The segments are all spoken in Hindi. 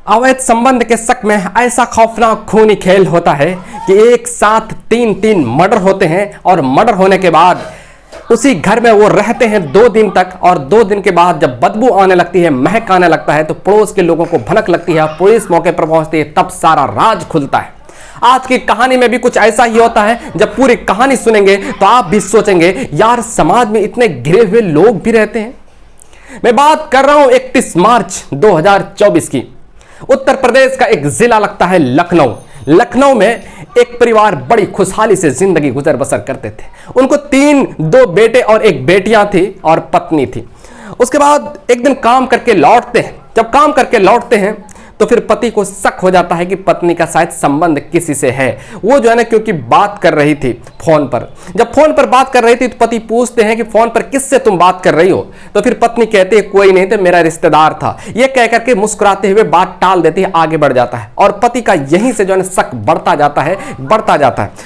अवैध संबंध के शक में ऐसा खौफनाक खूनी खेल होता है कि एक साथ तीन तीन मर्डर होते हैं और मर्डर होने के बाद उसी घर में वो रहते हैं 2 दिन तक। और 2 दिन के बाद जब बदबू आने लगती है, महक आने लगता है, तो पड़ोस के लोगों को भनक लगती है, पुलिस मौके पर पहुंचती है, तब सारा राज खुलता है। आज की कहानी में भी कुछ ऐसा ही होता है। जब पूरी कहानी सुनेंगे तो आप भी सोचेंगे, यार समाज में इतने घिरे हुए लोग भी रहते हैं। मैं बात कर रहा हूं 31 मार्च 2024 की। उत्तर प्रदेश का एक जिला लगता है लखनऊ। लखनऊ में एक परिवार बड़ी खुशहाली से जिंदगी गुजर बसर करते थे। उनको 2 बेटे और 1 बेटियां थी और पत्नी थी। उसके बाद एक दिन काम करके लौटते हैं। जब काम करके लौटते हैं तो फिर पति को शक हो जाता है कि पत्नी का शायद संबंध किसी से है। वो जो है ना, क्योंकि बात कर रही थी फोन पर। जब फोन पर बात कर रही थी तो पति पूछते हैं कि फोन पर किससे तुम बात कर रही हो। तो फिर पत्नी कहती है कोई नहीं, तो मेरा रिश्तेदार था। ये कह करके मुस्कुराते हुए बात टाल देती है, आगे बढ़ जाता है। और पति का यहीं से जो है शक बढ़ता जाता है।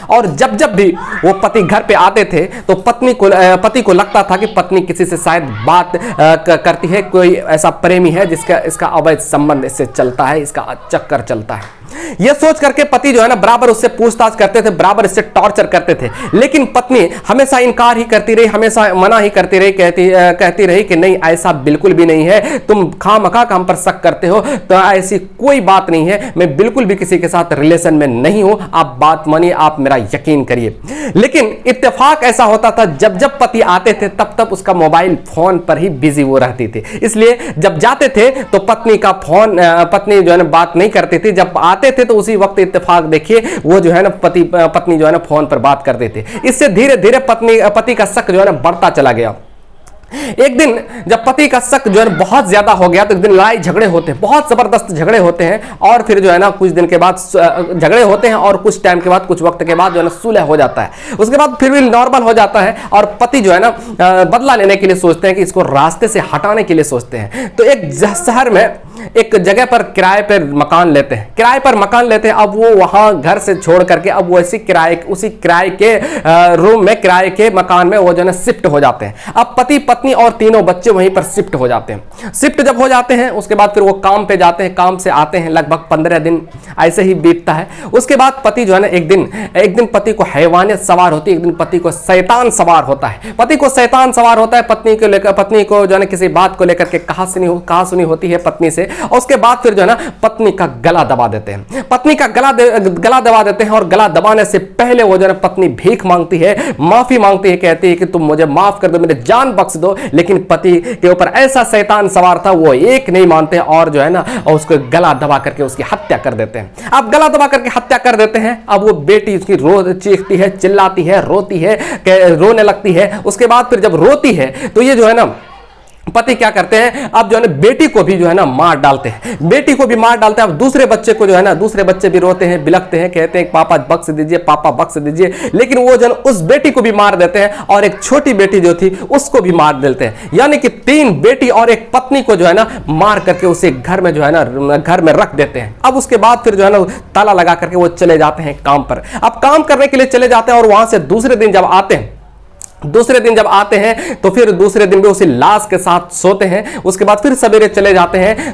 और जब जब भी वो पति घर पे आते थे तो पति को लगता था कि पत्नी किसी से शायद बात करती है, कोई ऐसा प्रेमी है जिसका इसका अवैध संबंध इससे चलता है, इसका चक्कर चलता है। यह सोच करके पति जो है ना बराबर उससे पूछताछ करते थे, बराबर इससे टॉर्चर करते थे। लेकिन पत्नी हमेशा इनकार ही करती रही, हमेशा मना ही करती रही, कहती रही कि नहीं, ऐसा बिल्कुल भी नहीं है, तुम खामखा हम पर शक करते हो, तो ऐसी कोई बात नहीं है, मैं बिल्कुल भी किसी के साथ रिलेशन में नहीं हूं, आप बात मानिए, आप मेरा यकीन करिए। लेकिन इत्तेफाक ऐसा होता था, जब जब पति आते थे तब तब उसका मोबाइल फोन पर ही बिजी वो रहती थी। इसलिए जब जाते थे तो पत्नी जो है ना बात नहीं करती थी। जब आते थे तो उसी वक्त इत्तेफाक देखिए वो जो है ना पत्नी जो है ना फोन पर बात करते थे। इससे धीरे धीरे पति का शक जो है ना बढ़ता चला गया। एक दिन जब पति का शक जो है बहुत ज्यादा हो गया तो एक दिन लड़ाई झगड़े होते हैं, बहुत जबरदस्त झगड़े होते हैं। और फिर जो है ना कुछ दिन के बाद झगड़े होते हैं और कुछ टाइम के बाद, कुछ वक्त के बाद जो है ना सुलह हो जाता है। उसके बाद फिर भी नॉर्मल हो जाता है और पति जो है ना बदला लेने के लिए सोचते हैं कि इसको रास्ते से हटाने के लिए सोचते हैं। तो एक शहर में एक जगह पर किराए पर मकान लेते हैं। अब वो वहां घर से छोड़ करके अब वो उसी किराए के रूम में, किराए के मकान में वो जो है ना शिफ्ट हो जाते हैं। अब पति पत्नी और 3 बच्चे वहीं पर शिफ्ट हो जाते हैं। शिफ्ट जब हो जाते हैं उसके बाद फिर वो काम पे जाते हैं, काम से आते हैं, लगभग 15 दिन ऐसे ही बीतता है। उसके बाद पति जो है ना एक दिन पति को हैवानियत सवार होती है, एक दिन पति को शैतान सवार होता है। पत्नी को जो है ना किसी बात को लेकर के कहा सुनी होती है पत्नी से। और उसके बाद फिर जो है ना पत्नी का गला दबा देते हैं। और गला दबाने से पहले वो जो है ना पत्नी भीख मांगती है, माफी मांगती है, कहती है कि तुम मुझे माफ कर दो, मेरी जान बख्श दो। लेकिन पति के ऊपर ऐसा शैतान सवार था, वो एक नहीं मानते और जो है ना उसको गला दबा करके उसकी हत्या कर देते हैं। अब गला दबा करके हत्या कर देते हैं। अब वो बेटी उसकी चीखती है, चिल्लाती है, रोती है, रोने लगती है। उसके बाद फिर जब रोती है तो ये जो है ना पति क्या करते हैं, अब जो है ना बेटी को भी जो है ना मार डालते हैं। अब दूसरे बच्चे को जो है ना, दूसरे बच्चे भी रोते हैं, बिलखते हैं, कहते हैं पापा बख्श दीजिए। लेकिन वो जो है उस बेटी को भी मार देते हैं और एक छोटी बेटी जो थी उसको भी मार देते हैं। यानी कि 3 बेटी और 1 पत्नी को जो है ना मार करके उसे घर में जो है ना घर में रख देते हैं। अब उसके बाद फिर जो है ना ताला लगा करके वो चले जाते हैं काम पर। अब काम करने के लिए चले जाते हैं और वहां से दूसरे दिन जब आते हैं तो फिर दूसरे दिन भी उसी लाश के साथ सोते हैं। उसके बाद फिर सवेरे चले जाते हैं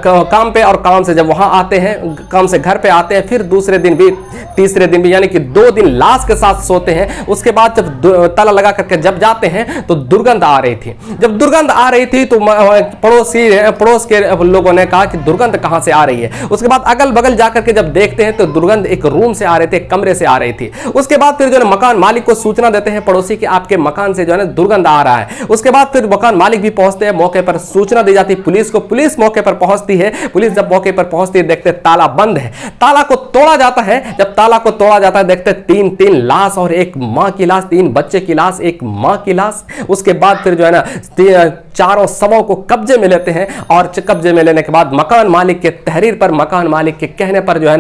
काम पे, और काम से जब वहां आते हैं, काम से घर पे आते हैं, फिर दूसरे दिन भी, तीसरे दिन भी, यानी कि 2 दिन लाश के साथ सोते हैं। उसके बाद जब ताला लगा करके जब जाते हैं तो दुर्गंध आ रही थी। जब दुर्गंध आ रही थी तो पड़ोस के लोगों ने कहा कि दुर्गंध कहां से आ रही है। उसके बाद अगल बगल जाकर के जब देखते हैं तो दुर्गंध एक रूम से आ रही थी, एक कमरे से आ रही थी। उसके बाद फिर जो है मकान मालिक को सूचना देते हैं पड़ोसी कि आपके मकान से जो है ना दुर्गंध आ रहा है। उसके बाद फिर मकान मालिक भी पहुंचते हैं, मौके पर सूचना दी जाती है पुलिस को। पुलिस मौके पर पहुंचती है। पुलिस जब मौके पर पहुंचती है देखते ताला बंद है। ताला को तोड़ा जाता है। जब ताला को तोड़ा जाता है देखते 3 लाश और 1 मां की लाश, 3 बच्चे की लाश, 1 मां की लाश। उसके बाद फिर जो है ना चारों शवों को कब्जे में लेते हैं और कब्जे में लेने के बाद मकान मालिक के तहरीर पर, मकान मालिक के कहने पर जो है